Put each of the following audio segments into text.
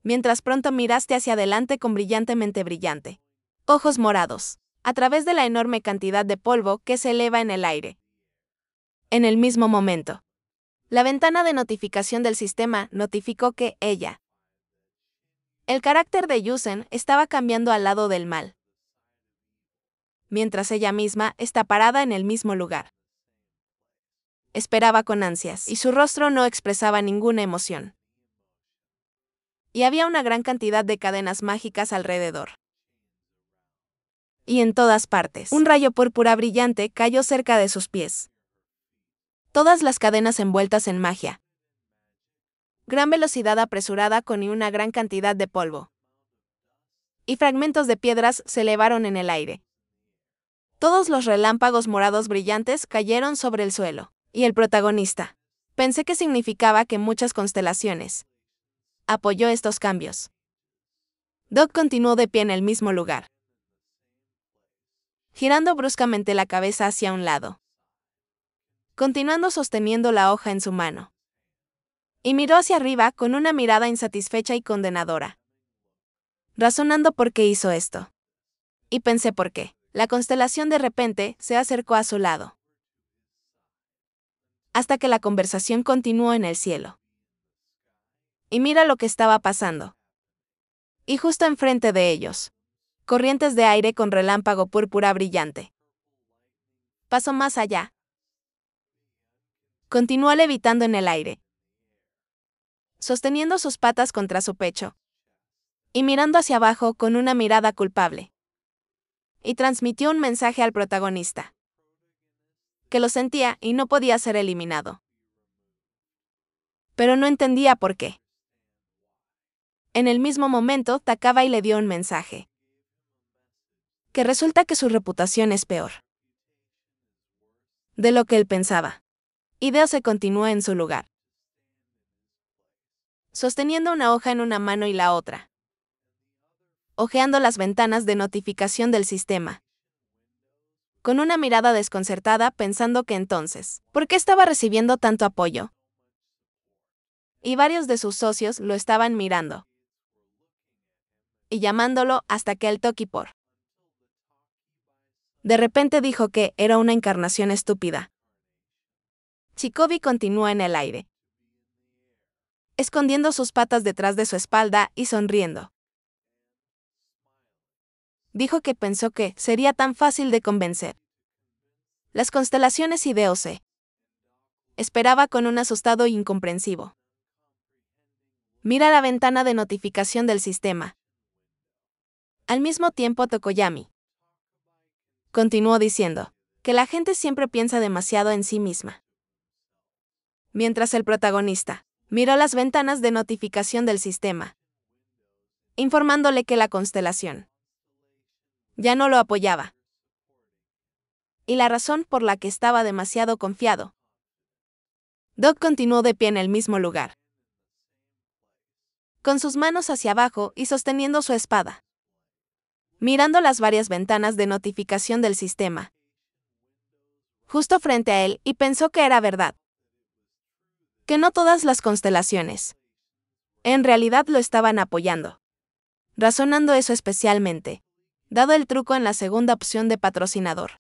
mientras pronto miraste hacia adelante con brillantemente brillante ojos morados, a través de la enorme cantidad de polvo que se eleva en el aire. En el mismo momento, la ventana de notificación del sistema notificó que ella, el carácter de Yusen, estaba cambiando al lado del mal, mientras ella misma está parada en el mismo lugar. Esperaba con ansias, y su rostro no expresaba ninguna emoción. Y había una gran cantidad de cadenas mágicas alrededor. Y en todas partes, un rayo púrpura brillante cayó cerca de sus pies. Todas las cadenas envueltas en magia. Gran velocidad apresurada con una gran cantidad de polvo. Y fragmentos de piedras se elevaron en el aire. Todos los relámpagos morados brillantes cayeron sobre el suelo. Y el protagonista. Pensé que significaba que muchas constelaciones. Apoyó estos cambios. Doc continuó de pie en el mismo lugar, girando bruscamente la cabeza hacia un lado, continuando sosteniendo la hoja en su mano. Y miró hacia arriba con una mirada insatisfecha y condenadora, razonando por qué hizo esto. Y pensé por qué. La constelación de repente se acercó a su lado, hasta que la conversación continuó en el cielo. Y mira lo que estaba pasando. Y justo enfrente de ellos, corrientes de aire con relámpago púrpura brillante. Pasó más allá. Continuó levitando en el aire, sosteniendo sus patas contra su pecho, y mirando hacia abajo con una mirada culpable. Y transmitió un mensaje al protagonista, que lo sentía y no podía ser eliminado. Pero no entendía por qué. En el mismo momento, Takabai le dio un mensaje, que resulta que su reputación es peor de lo que él pensaba. Hideo se continuó en su lugar, sosteniendo una hoja en una mano y la otra, hojeando las ventanas de notificación del sistema, con una mirada desconcertada pensando que entonces, ¿por qué estaba recibiendo tanto apoyo? Y varios de sus socios lo estaban mirando, y llamándolo hasta que el Tokipor de repente dijo que era una encarnación estúpida. Chikobi continuó en el aire, escondiendo sus patas detrás de su espalda y sonriendo. Dijo que pensó que sería tan fácil de convencer. Las constelaciones y Deose. Esperaba con un asustado e incomprensivo. Mira la ventana de notificación del sistema. Al mismo tiempo Tokoyami continuó diciendo que la gente siempre piensa demasiado en sí misma. Mientras el protagonista miró las ventanas de notificación del sistema, informándole que la constelación ya no lo apoyaba. Y la razón por la que estaba demasiado confiado. Doc continuó de pie en el mismo lugar, con sus manos hacia abajo y sosteniendo su espada, mirando las varias ventanas de notificación del sistema, justo frente a él, y pensó que era verdad. Que no todas las constelaciones en realidad lo estaban apoyando. Razonando eso especialmente, dado el truco en la segunda opción de patrocinador.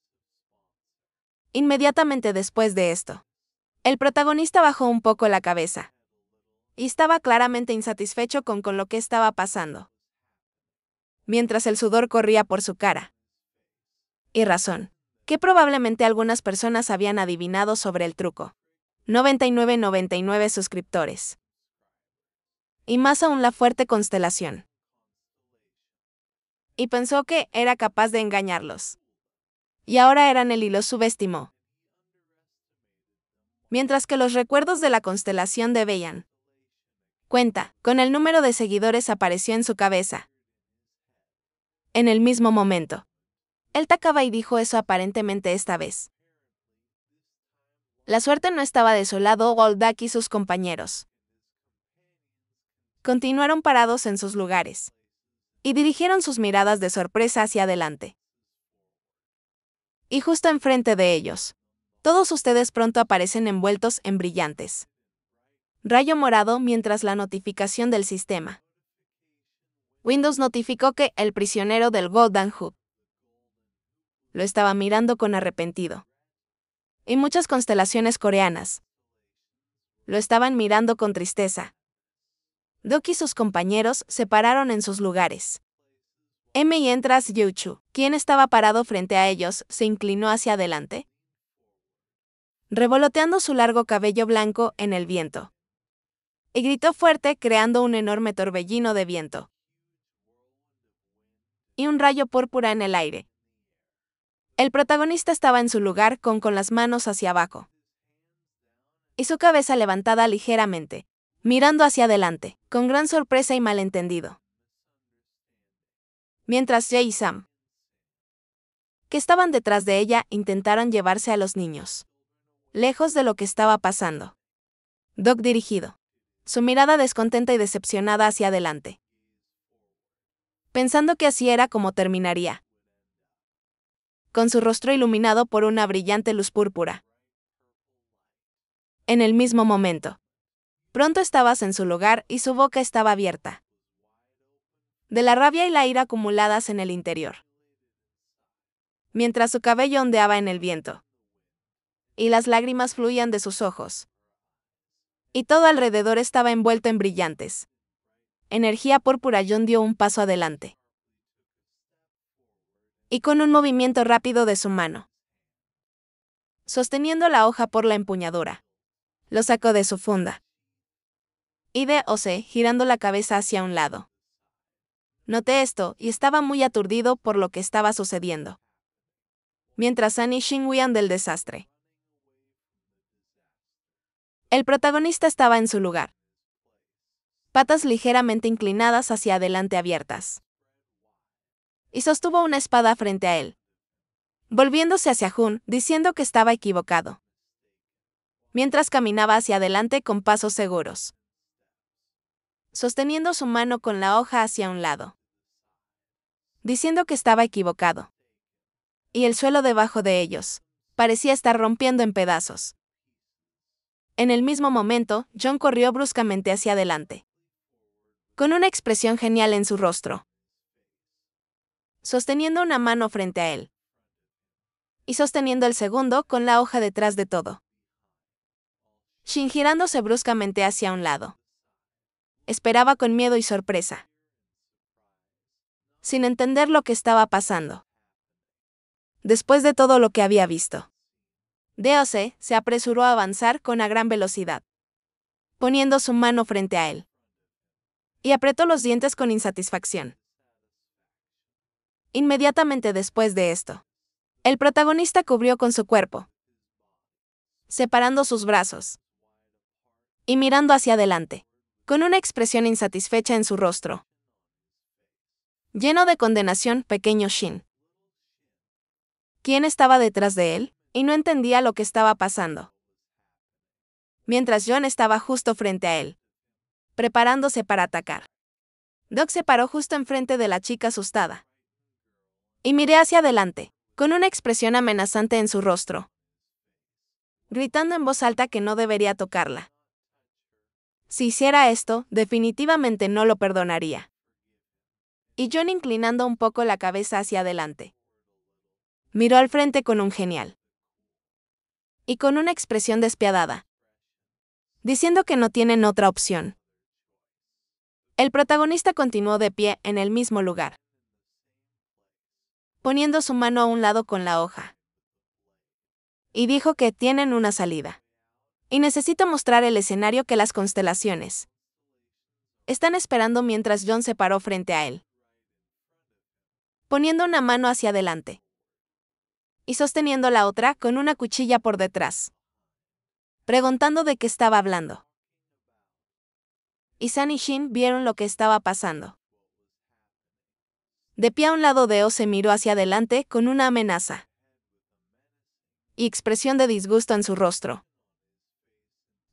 Inmediatamente después de esto, el protagonista bajó un poco la cabeza. Y estaba claramente insatisfecho con lo que estaba pasando, mientras el sudor corría por su cara. Y razón, que probablemente algunas personas habían adivinado sobre el truco. 99 suscriptores. Y más aún la fuerte constelación. Y pensó que era capaz de engañarlos. Y ahora eran él y los subestimó. Mientras que los recuerdos de la constelación de Beian cuenta, con el número de seguidores apareció en su cabeza. En el mismo momento, el Takabai dijo eso aparentemente esta vez. La suerte no estaba de su lado. Goldak y sus compañeros continuaron parados en sus lugares y dirigieron sus miradas de sorpresa hacia adelante. Y justo enfrente de ellos, todos ustedes pronto aparecen envueltos en brillantes rayo morado mientras la notificación del sistema Windows notificó que el prisionero del Golden Hoop lo estaba mirando con arrepentido. Y muchas constelaciones coreanas lo estaban mirando con tristeza. Doc y sus compañeros se pararon en sus lugares. Mientras Yuchu, quien estaba parado frente a ellos, se inclinó hacia adelante, revoloteando su largo cabello blanco en el viento. Y gritó fuerte, creando un enorme torbellino de viento y un rayo púrpura en el aire. El protagonista estaba en su lugar con las manos hacia abajo y su cabeza levantada ligeramente, mirando hacia adelante, con gran sorpresa y malentendido. Mientras Jay y Sam, que estaban detrás de ella, intentaron llevarse a los niños lejos de lo que estaba pasando. Doc dirigido, su mirada descontenta y decepcionada hacia adelante, pensando que así era como terminaría, con su rostro iluminado por una brillante luz púrpura. En el mismo momento, pronto estabas en su lugar y su boca estaba abierta, de la rabia y la ira acumuladas en el interior, mientras su cabello ondeaba en el viento y las lágrimas fluían de sus ojos. Y todo alrededor estaba envuelto en brillantes energía púrpura. John dio un paso adelante y con un movimiento rápido de su mano, sosteniendo la hoja por la empuñadura, lo sacó de su funda. Y D.O.C. girando la cabeza hacia un lado. Noté esto y estaba muy aturdido por lo que estaba sucediendo. Mientras Sun y Shin huían del desastre, el protagonista estaba en su lugar, patas ligeramente inclinadas hacia adelante abiertas, y sostuvo una espada frente a él, volviéndose hacia Jun, diciendo que estaba equivocado, mientras caminaba hacia adelante con pasos seguros, sosteniendo su mano con la hoja hacia un lado, diciendo que estaba equivocado. Y el suelo debajo de ellos parecía estar rompiendo en pedazos. En el mismo momento, John corrió bruscamente hacia adelante, con una expresión genial en su rostro, sosteniendo una mano frente a él, y sosteniendo el segundo con la hoja detrás de todo. Shin girándose bruscamente hacia un lado, esperaba con miedo y sorpresa, sin entender lo que estaba pasando. Después de todo lo que había visto, D.O.C. se apresuró a avanzar con gran velocidad, poniendo su mano frente a él, y apretó los dientes con insatisfacción. Inmediatamente después de esto, el protagonista cubrió con su cuerpo, separando sus brazos y mirando hacia adelante, con una expresión insatisfecha en su rostro, lleno de condenación. Pequeño Shin, quien estaba detrás de él, y no entendía lo que estaba pasando, mientras John estaba justo frente a él, preparándose para atacar. Doc se paró justo enfrente de la chica asustada, y miré hacia adelante, con una expresión amenazante en su rostro, gritando en voz alta que no debería tocarla. Si hiciera esto, definitivamente no lo perdonaría. Y John, inclinando un poco la cabeza hacia adelante, miró al frente con un genial y con una expresión despiadada, diciendo que no tienen otra opción. El protagonista continuó de pie en el mismo lugar, poniendo su mano a un lado con la hoja, y dijo que tienen una salida. Y necesito mostrar el escenario que las constelaciones están esperando. Mientras John se paró frente a él, poniendo una mano hacia adelante y sosteniendo la otra con una cuchilla por detrás, preguntando de qué estaba hablando. Y Sun y Shin vieron lo que estaba pasando. De pie a un lado, Deo se miró hacia adelante con una amenaza y expresión de disgusto en su rostro,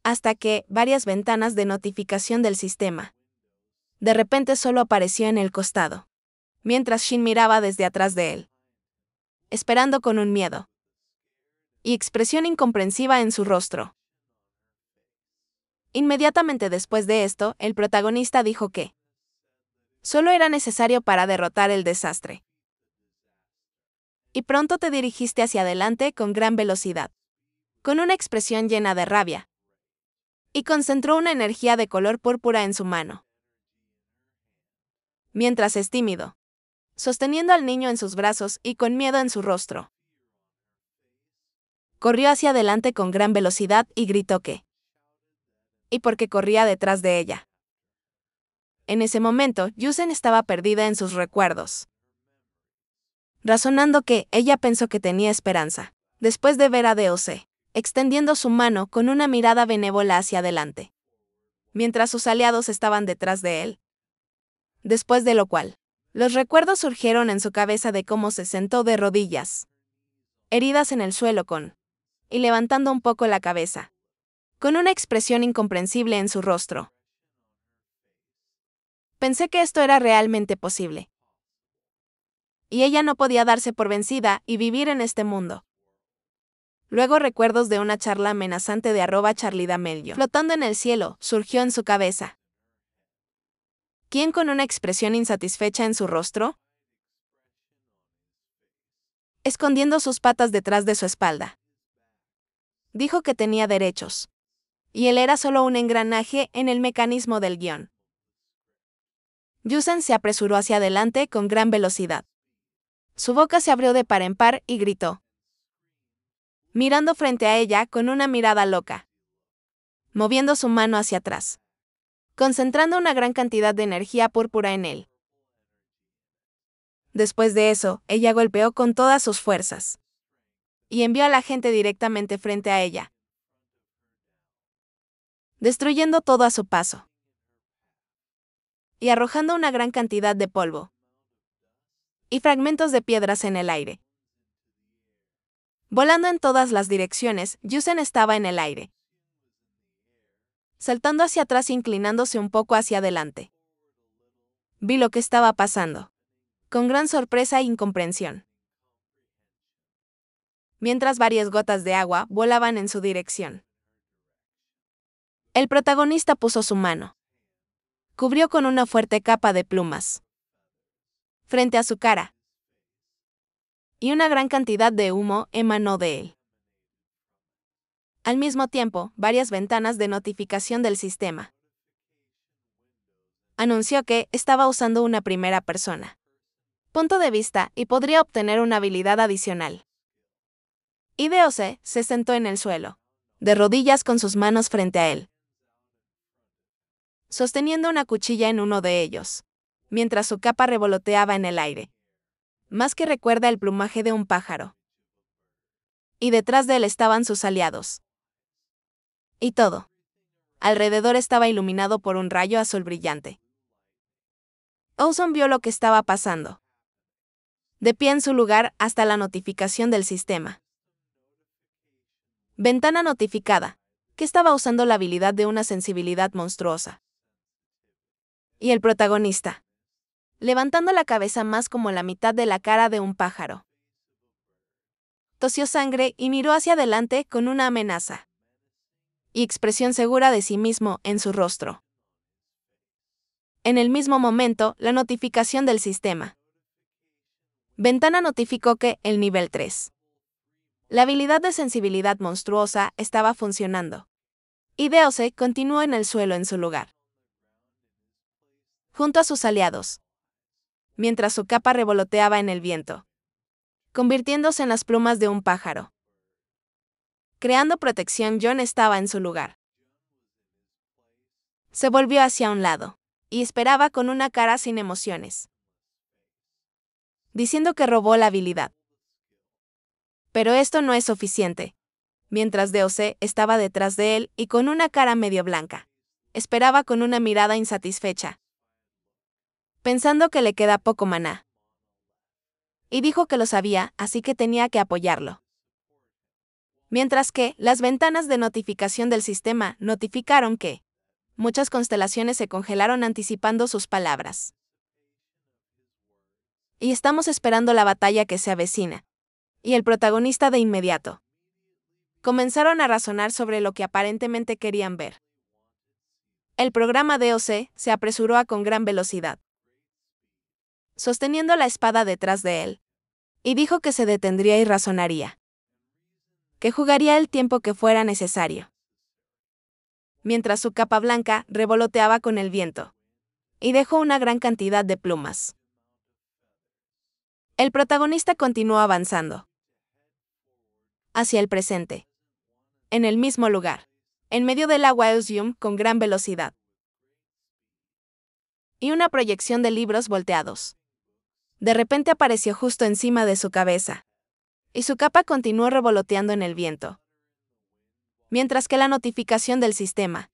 hasta que varias ventanas de notificación del sistema de repente solo apareció en el costado, mientras Shin miraba desde atrás de él, esperando con un miedo y expresión incomprensiva en su rostro. Inmediatamente después de esto, el protagonista dijo que Solo era necesario para derrotar el desastre. Y pronto te dirigiste hacia adelante con gran velocidad, con una expresión llena de rabia. Y concentró una energía de color púrpura en su mano. Mientras es tímido, sosteniendo al niño en sus brazos y con miedo en su rostro. Corrió hacia adelante con gran velocidad y gritó que. Y porque corría detrás de ella. En ese momento, Yusen estaba perdida en sus recuerdos. Razonando que, ella pensó que tenía esperanza, después de ver a DOC, extendiendo su mano con una mirada benévola hacia adelante. Mientras sus aliados estaban detrás de él. Después de lo cual, los recuerdos surgieron en su cabeza de cómo se sentó de rodillas, heridas en el suelo y levantando un poco la cabeza, con una expresión incomprensible en su rostro. Pensé que esto era realmente posible. Y ella no podía darse por vencida y vivir en este mundo. Luego recuerdos de una charla amenazante de @Charlie D'Amelio, flotando en el cielo, surgió en su cabeza. ¿Quién con una expresión insatisfecha en su rostro? Escondiendo sus patas detrás de su espalda. Dijo que tenía derechos. Y él era solo un engranaje en el mecanismo del guión. Yusen se apresuró hacia adelante con gran velocidad. Su boca se abrió de par en par y gritó. Mirando frente a ella con una mirada loca. Moviendo su mano hacia atrás. Concentrando una gran cantidad de energía púrpura en él. Después de eso, ella golpeó con todas sus fuerzas. Y envió a la gente directamente frente a ella. Destruyendo todo a su paso. Y arrojando una gran cantidad de polvo. Y fragmentos de piedras en el aire. Volando en todas las direcciones, Yusen estaba en el aire. Saltando hacia atrás e inclinándose un poco hacia adelante. Vi lo que estaba pasando. Con gran sorpresa e incomprensión. Mientras varias gotas de agua volaban en su dirección. El protagonista puso su mano. Cubrió con una fuerte capa de plumas. Frente a su cara. Y una gran cantidad de humo emanó de él. Al mismo tiempo, varias ventanas de notificación del sistema. Anunció que estaba usando una primera persona. Punto de vista y podría obtener una habilidad adicional. Y DOC se sentó en el suelo, de rodillas con sus manos frente a él, sosteniendo una cuchilla en uno de ellos, mientras su capa revoloteaba en el aire. Más que recuerda el plumaje de un pájaro. Y detrás de él estaban sus aliados. Y todo. Alrededor estaba iluminado por un rayo azul brillante. Ozone vio lo que estaba pasando. De pie en su lugar hasta la notificación del sistema. Ventana notificada, que estaba usando la habilidad de una sensibilidad monstruosa. Y el protagonista. Levantando la cabeza más como la mitad de la cara de un pájaro. Tosió sangre y miró hacia adelante con una amenaza. Y expresión segura de sí mismo en su rostro. En el mismo momento, la notificación del sistema. Ventana notificó que el nivel 3. La habilidad de sensibilidad monstruosa estaba funcionando. Y DOC continuó en el suelo en su lugar. Junto a sus aliados. Mientras su capa revoloteaba en el viento. Convirtiéndose en las plumas de un pájaro. Creando protección, John estaba en su lugar. Se volvió hacia un lado. Y esperaba con una cara sin emociones. Diciendo que robó la habilidad. Pero esto no es suficiente. Mientras DOC estaba detrás de él y con una cara medio blanca. Esperaba con una mirada insatisfecha. Pensando que le queda poco maná. Y dijo que lo sabía, así que tenía que apoyarlo. Mientras que, las ventanas de notificación del sistema notificaron que muchas constelaciones se congelaron anticipando sus palabras. Y estamos esperando la batalla que se avecina. Y el protagonista de inmediato. Comenzaron a razonar sobre lo que aparentemente querían ver. El programa DOC se apresuró con gran velocidad. sosteniendo la espada detrás de él, y dijo que se detendría y razonaría. Que jugaría el tiempo que fuera necesario. Mientras su capa blanca revoloteaba con el viento, y dejó una gran cantidad de plumas. El protagonista continuó avanzando hacia el presente, en el mismo lugar, en medio del agua Elysium con gran velocidad. Y una proyección de libros volteados. De repente apareció justo encima de su cabeza, y su capa continuó revoloteando en el viento. Mientras que la notificación del sistema,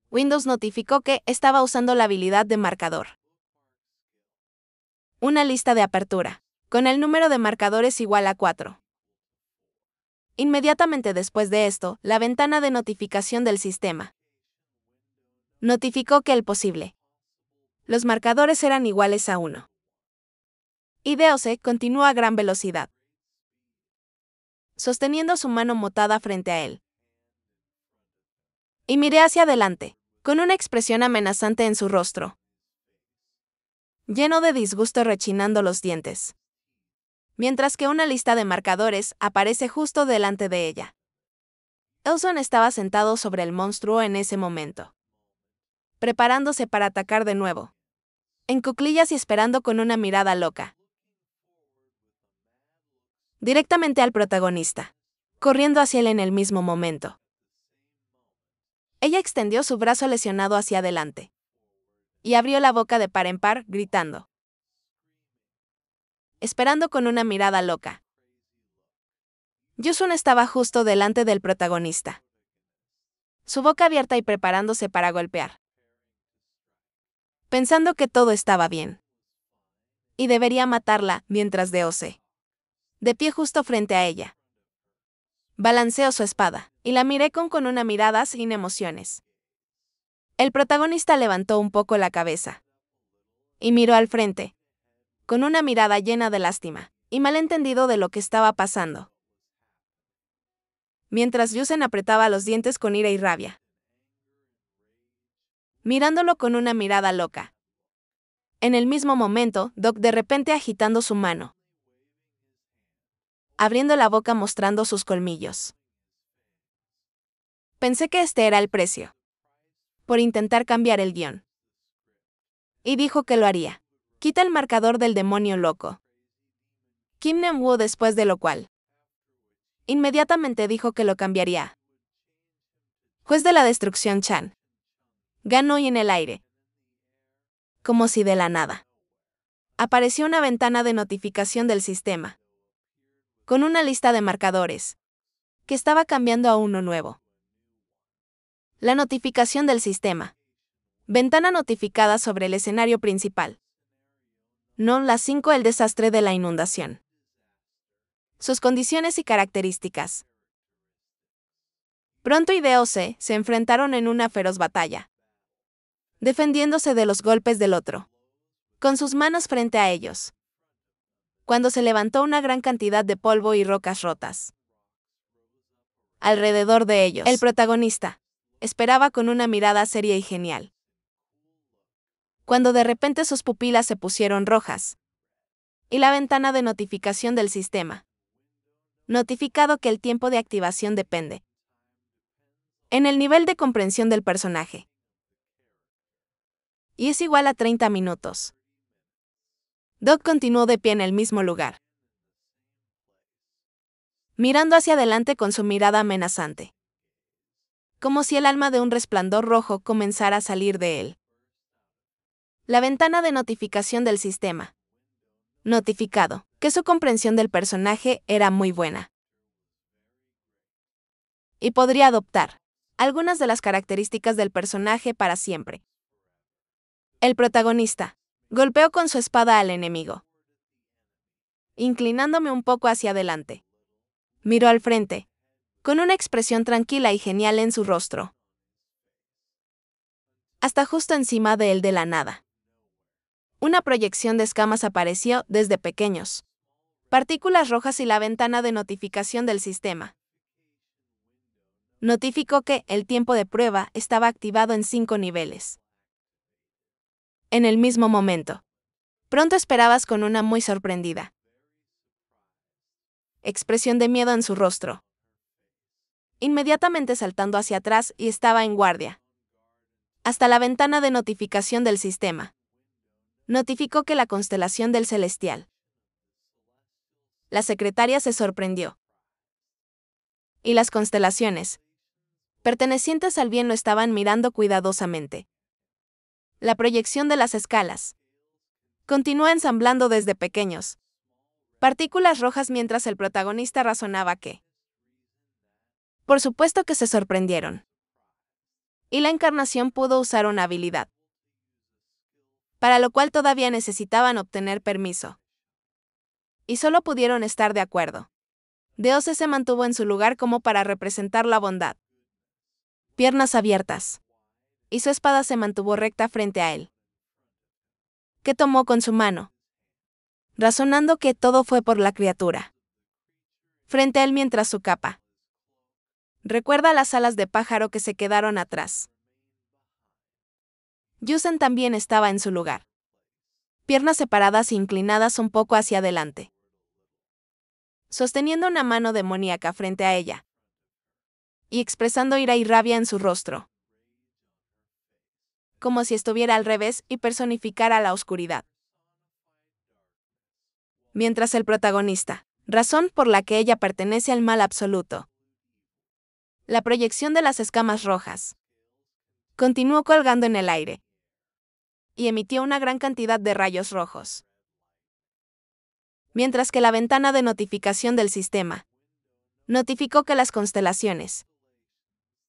Windows notificó que estaba usando la habilidad de marcador. Una lista de apertura, con el número de marcadores igual a 4. Inmediatamente después de esto, la ventana de notificación del sistema notificó que los marcadores eran iguales a 1. Y DOC continuó a gran velocidad, sosteniendo su mano motada frente a él. Y miré hacia adelante, con una expresión amenazante en su rostro, lleno de disgusto rechinando los dientes. Mientras que una lista de marcadores aparece justo delante de ella. Elson estaba sentado sobre el monstruo en ese momento, preparándose para atacar de nuevo, en cuclillas y esperando con una mirada loca directamente al protagonista, corriendo hacia él en el mismo momento. Ella extendió su brazo lesionado hacia adelante y abrió la boca de par en par, gritando, esperando con una mirada loca. Yusun estaba justo delante del protagonista, su boca abierta y preparándose para golpear, pensando que todo estaba bien y debería matarla mientras DOC, de pie justo frente a ella, balanceó su espada y la miré con una mirada sin emociones. El protagonista levantó un poco la cabeza y miró al frente, con una mirada llena de lástima y malentendido de lo que estaba pasando. Mientras Yusen apretaba los dientes con ira y rabia, mirándolo con una mirada loca. En el mismo momento, Doc de repente agitando su mano, abriendo la boca mostrando sus colmillos. Pensé que este era el precio por intentar cambiar el guión. Y dijo que lo haría. Quita el marcador del demonio loco. Kim Nem-woo, después de lo cual inmediatamente dijo que lo cambiaría. Juez de la destrucción Chan ganó y en el aire, como si de la nada, apareció una ventana de notificación del sistema, con una lista de marcadores, que estaba cambiando a uno nuevo. La notificación del sistema. Ventana notificada sobre el escenario principal. No las 5, el desastre de la inundación. Sus condiciones y características. Pronto y DOC se enfrentaron en una feroz batalla, defendiéndose de los golpes del otro, con sus manos frente a ellos. Cuando se levantó una gran cantidad de polvo y rocas rotas alrededor de ellos, el protagonista esperaba con una mirada seria y genial. Cuando de repente sus pupilas se pusieron rojas, y la ventana de notificación del sistema notificado que el tiempo de activación depende en el nivel de comprensión del personaje, y es igual a 30 minutos. Doc continuó de pie en el mismo lugar, mirando hacia adelante con su mirada amenazante, como si el alma de un resplandor rojo comenzara a salir de él. La ventana de notificación del sistema notificado que su comprensión del personaje era muy buena y podría adoptar algunas de las características del personaje para siempre. El protagonista golpeó con su espada al enemigo, inclinándome un poco hacia adelante. Miró al frente, con una expresión tranquila y genial en su rostro, hasta justo encima de él de la nada. Una proyección de escamas apareció desde pequeños partículas rojas y la ventana de notificación del sistema notificó que el tiempo de prueba estaba activado en 5 niveles. En el mismo momento, Pronto esperabas con una muy sorprendida expresión de miedo en su rostro. Inmediatamente saltando hacia atrás y estaba en guardia. Hasta la ventana de notificación del sistema. Notificó que la constelación del Celestial. La secretaria se sorprendió. Y las constelaciones, pertenecientes al bien, lo estaban mirando cuidadosamente. La proyección de las escalas. Continuó ensamblando desde pequeños partículas rojas mientras el protagonista razonaba que. Por supuesto que se sorprendieron. Y la encarnación pudo usar una habilidad, para lo cual todavía necesitaban obtener permiso. Y solo pudieron estar de acuerdo. Deose se mantuvo en su lugar como para representar la bondad. Piernas abiertas. Y su espada se mantuvo recta frente a él. Que tomó con su mano, razonando que todo fue por la criatura. Frente a él mientras su capa. Recuerda las alas de pájaro que se quedaron atrás. Yusen también estaba en su lugar. Piernas separadas e inclinadas un poco hacia adelante. Sosteniendo una mano demoníaca frente a ella. Y expresando ira y rabia en su rostro. Como si estuviera al revés y personificara la oscuridad. Mientras el protagonista, razón por la que ella pertenece al mal absoluto. La proyección de las escamas rojas. Continuó colgando en el aire. Y emitió una gran cantidad de rayos rojos. Mientras que la ventana de notificación del sistema notificó que las constelaciones,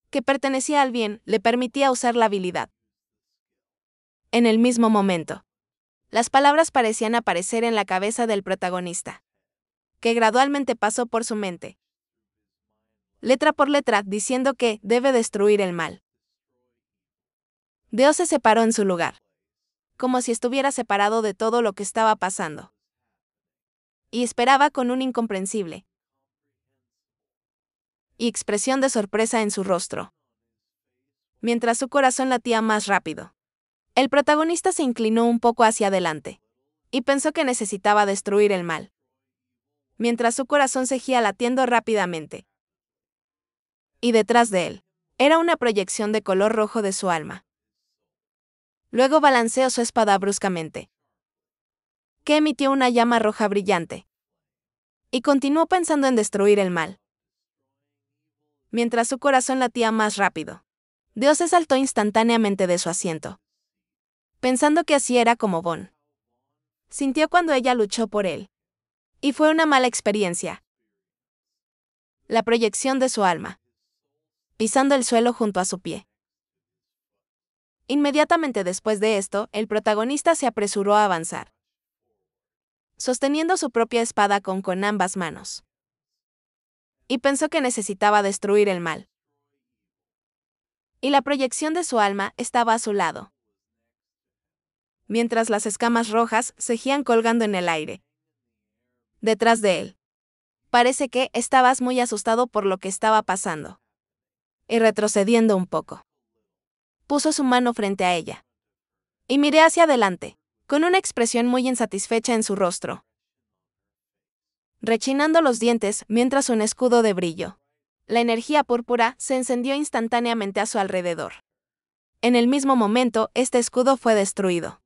que pertenecía al bien, le permitía usar la habilidad. En el mismo momento, las palabras parecían aparecer en la cabeza del protagonista, que gradualmente pasó por su mente, letra por letra, diciendo que debe destruir el mal. Deo se separó en su lugar, como si estuviera separado de todo lo que estaba pasando. Y esperaba con un incomprensible y expresión de sorpresa en su rostro. Mientras su corazón latía más rápido, el protagonista se inclinó un poco hacia adelante y pensó que necesitaba destruir el mal. Mientras su corazón seguía latiendo rápidamente. Y detrás de él, era una proyección de color rojo de su alma. Luego balanceó su espada bruscamente, que emitió una llama roja brillante. Y continuó pensando en destruir el mal. Mientras su corazón latía más rápido, Deo se saltó instantáneamente de su asiento, pensando que así era como Bon sintió cuando ella luchó por él. Y fue una mala experiencia. La proyección de su alma, pisando el suelo junto a su pie. Inmediatamente después de esto, el protagonista se apresuró a avanzar, sosteniendo su propia espada con ambas manos. Y pensó que necesitaba destruir el mal. Y la proyección de su alma estaba a su lado. Mientras las escamas rojas seguían colgando en el aire. Detrás de él. Parece que estabas muy asustado por lo que estaba pasando. Y retrocediendo un poco. Puso su mano frente a ella. Y miré hacia adelante, con una expresión muy insatisfecha en su rostro. Rechinando los dientes mientras un escudo de brillo. La energía púrpura se encendió instantáneamente a su alrededor. En el mismo momento, este escudo fue destruido.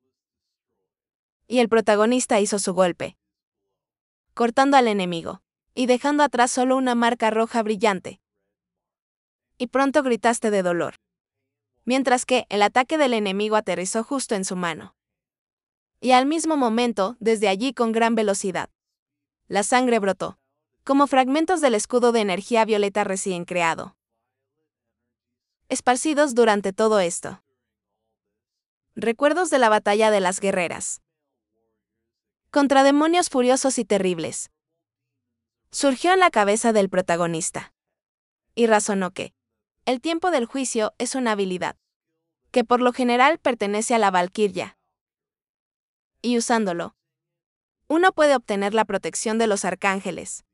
Y el protagonista hizo su golpe, cortando al enemigo, y dejando atrás solo una marca roja brillante. Y pronto gritaste de dolor. Mientras que el ataque del enemigo aterrizó justo en su mano. Y al mismo momento, desde allí con gran velocidad, la sangre brotó, como fragmentos del escudo de energía violeta recién creado, esparcidos durante todo esto. Recuerdos de la batalla de las guerreras. Contra demonios furiosos y terribles. Surgió en la cabeza del protagonista. Y razonó que el tiempo del juicio es una habilidad, que por lo general pertenece a la valquiria. Y usándolo, uno puede obtener la protección de los arcángeles.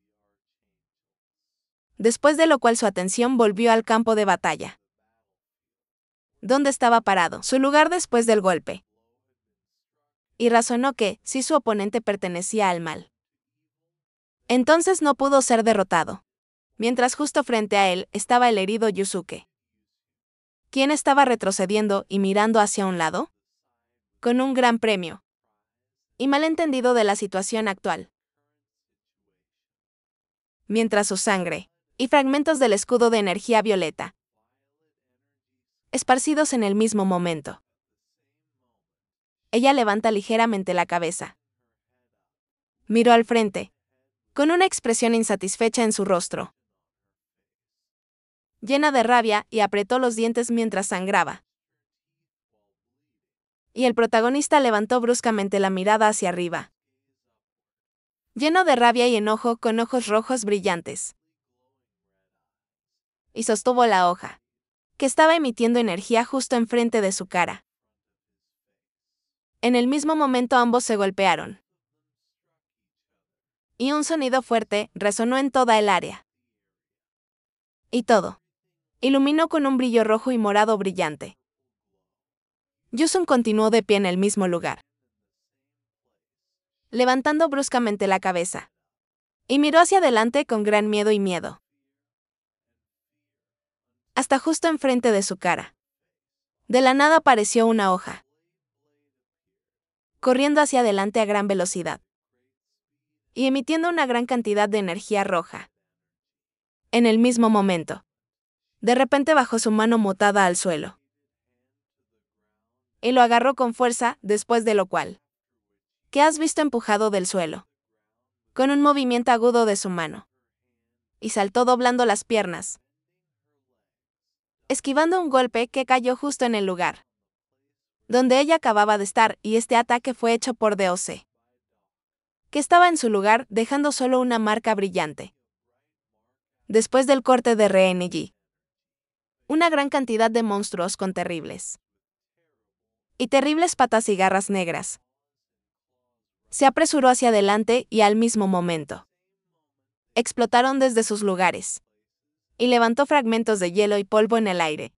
Después de lo cual su atención volvió al campo de batalla. Donde estaba parado, su lugar después del golpe. y razonó que, si su oponente pertenecía al mal, entonces no pudo ser derrotado. Mientras justo frente a él estaba el herido Yusuke, quien estaba retrocediendo y mirando hacia un lado, con un gran premio y malentendido de la situación actual. Mientras su sangre y fragmentos del escudo de energía violeta, esparcidos en el mismo momento. Ella levanta ligeramente la cabeza. Miró al frente, con una expresión insatisfecha en su rostro, llena de rabia, y apretó los dientes mientras sangraba. Y el protagonista levantó bruscamente la mirada hacia arriba, lleno de rabia y enojo, con ojos rojos brillantes, y sostuvo la hoja, que estaba emitiendo energía justo enfrente de su cara. En el mismo momento ambos se golpearon, y un sonido fuerte resonó en toda el área. Y todo iluminó con un brillo rojo y morado brillante. Yusun continuó de pie en el mismo lugar, levantando bruscamente la cabeza, y miró hacia adelante con gran miedo. Hasta justo enfrente de su cara. De la nada apareció una hoja, corriendo hacia adelante a gran velocidad, y emitiendo una gran cantidad de energía roja. En el mismo momento, de repente bajó su mano mutada al suelo, y lo agarró con fuerza, después de lo cual, que has visto empujado del suelo, con un movimiento agudo de su mano, y saltó doblando las piernas, esquivando un golpe que cayó justo en el lugar donde ella acababa de estar, y este ataque fue hecho por DOC, que estaba en su lugar, dejando solo una marca brillante. Después del corte de RNG, una gran cantidad de monstruos con terribles patas y garras negras se apresuró hacia adelante, y al mismo momento explotaron desde sus lugares, y levantó fragmentos de hielo y polvo en el aire.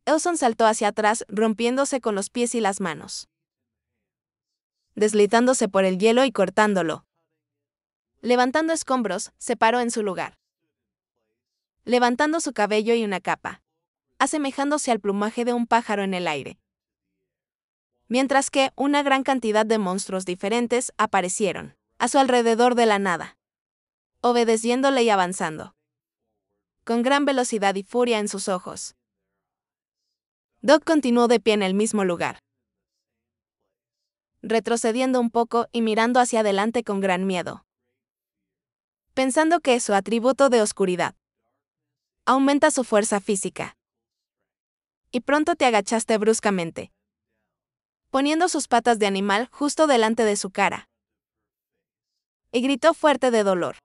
Elson saltó hacia atrás, rompiéndose con los pies y las manos, deslizándose por el hielo y cortándolo. Levantando escombros, se paró en su lugar, levantando su cabello y una capa, asemejándose al plumaje de un pájaro en el aire. Mientras que una gran cantidad de monstruos diferentes aparecieron a su alrededor de la nada, obedeciéndole y avanzando, con gran velocidad y furia en sus ojos. Doc continuó de pie en el mismo lugar, retrocediendo un poco y mirando hacia adelante con gran miedo, pensando que su atributo de oscuridad aumenta su fuerza física. Y pronto te agachaste bruscamente, poniendo sus patas de animal justo delante de su cara, y gritó fuerte de dolor.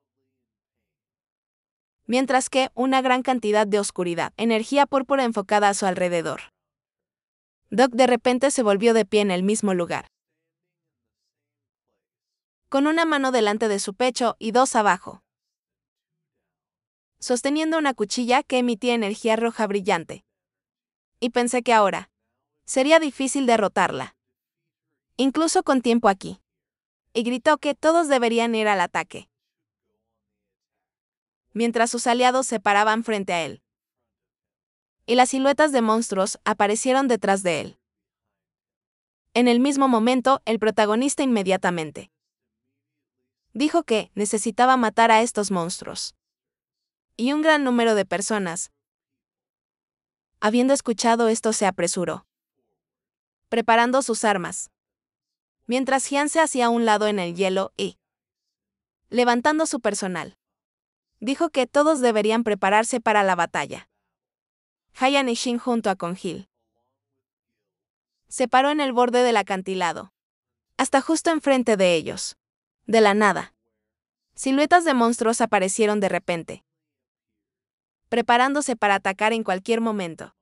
Mientras que una gran cantidad de oscuridad, energía púrpura enfocada a su alrededor. Doc de repente se volvió de pie en el mismo lugar, con una mano delante de su pecho y dos abajo, sosteniendo una cuchilla que emitía energía roja brillante. Y pensé que ahora sería difícil derrotarla, incluso con tiempo aquí. Y gritó que todos deberían ir al ataque, mientras sus aliados se paraban frente a él, y las siluetas de monstruos aparecieron detrás de él. En el mismo momento, el protagonista inmediatamente dijo que necesitaba matar a estos monstruos. Y un gran número de personas, habiendo escuchado esto, se apresuró, preparando sus armas, mientras Jian se hacía a un lado en el hielo y, levantando su personal, dijo que todos deberían prepararse para la batalla. Haiyan y Shin junto a Kong-hil se paró en el borde del acantilado, hasta justo enfrente de ellos. De la nada, siluetas de monstruos aparecieron de repente, preparándose para atacar en cualquier momento.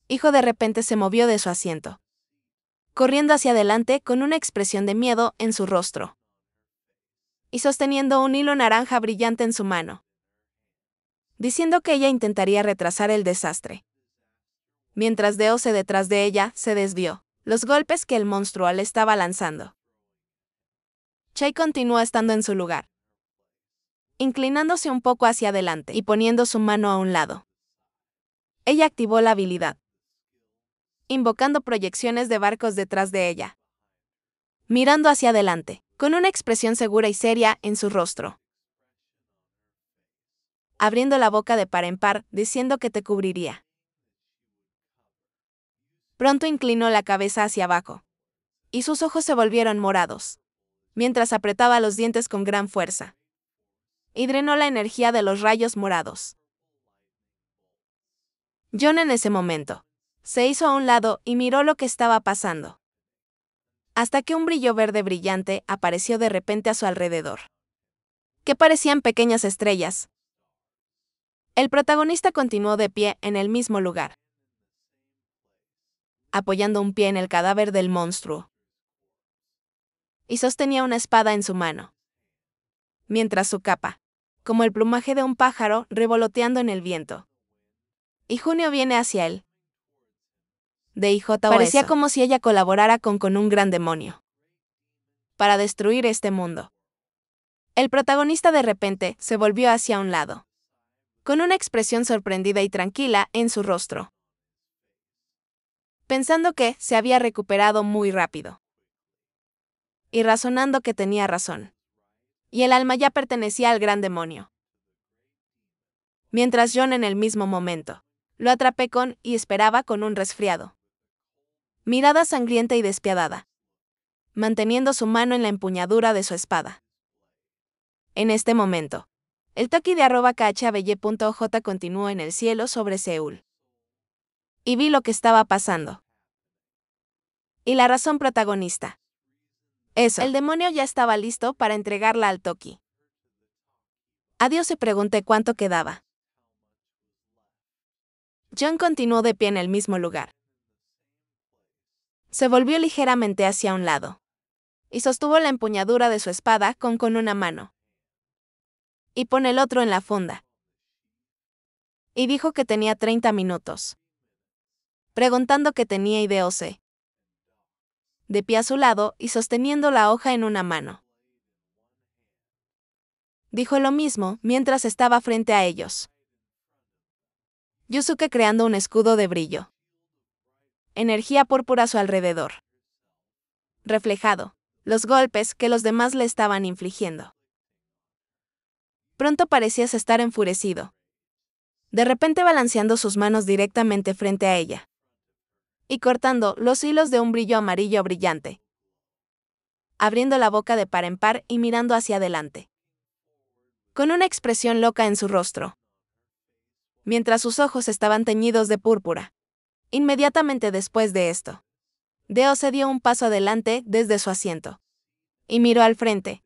Hijo de repente se movió de su asiento, corriendo hacia adelante con una expresión de miedo en su rostro, y sosteniendo un hilo naranja brillante en su mano, diciendo que ella intentaría retrasar el desastre. Mientras DOC detrás de ella se desvió, los golpes que el monstruo le estaba lanzando. Chai continuó estando en su lugar, inclinándose un poco hacia adelante y poniendo su mano a un lado. Ella activó la habilidad, invocando proyecciones de barcos detrás de ella, mirando hacia adelante, con una expresión segura y seria en su rostro, abriendo la boca de par en par, diciendo que te cubriría. Pronto inclinó la cabeza hacia abajo, y sus ojos se volvieron morados, mientras apretaba los dientes con gran fuerza, y drenó la energía de los rayos morados. Jon en ese momento se hizo a un lado y miró lo que estaba pasando, hasta que un brillo verde brillante apareció de repente a su alrededor, que parecían pequeñas estrellas. El protagonista continuó de pie en el mismo lugar, apoyando un pie en el cadáver del monstruo, y sostenía una espada en su mano, mientras su capa, como el plumaje de un pájaro, revoloteando en el viento. Y Junio viene hacia él. DIJOS. Parecía como si ella colaborara con un gran demonio para destruir este mundo. El protagonista de repente se volvió hacia un lado, con una expresión sorprendida y tranquila en su rostro, pensando que se había recuperado muy rápido, y razonando que tenía razón, y el alma ya pertenecía al gran demonio. Mientras Jon en el mismo momento lo atrapé y esperaba con un resfriado, mirada sangrienta y despiadada, manteniendo su mano en la empuñadura de su espada. En este momento, el toki de @khabelle.oj continuó en el cielo sobre Seúl. Y vi lo que estaba pasando. Y la razón protagonista. Eso. El demonio ya estaba listo para entregarla al toki. Adiós, se pregunté cuánto quedaba. Jon continuó de pie en el mismo lugar. Se volvió ligeramente hacia un lado, y sostuvo la empuñadura de su espada con una mano, y pone el otro en la funda. Y dijo que tenía 30 minutos. Preguntando qué tenía DOC. De pie a su lado y sosteniendo la hoja en una mano. Dijo lo mismo mientras estaba frente a ellos. Yusuke creando un escudo de brillo. Energía púrpura a su alrededor. Reflejado, los golpes que los demás le estaban infligiendo. Pronto parecías estar enfurecido. De repente balanceando sus manos directamente frente a ella. Y cortando los hilos de un brillo amarillo brillante. Abriendo la boca de par en par y mirando hacia adelante, con una expresión loca en su rostro, mientras sus ojos estaban teñidos de púrpura. Inmediatamente después de esto, Deo se dio un paso adelante desde su asiento, y miró al frente,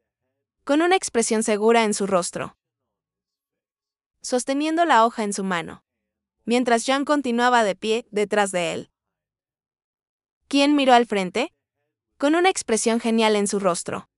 con una expresión segura en su rostro, sosteniendo la hoja en su mano, mientras Jon continuaba de pie detrás de él. ¿Quién miró al frente? Con una expresión genial en su rostro.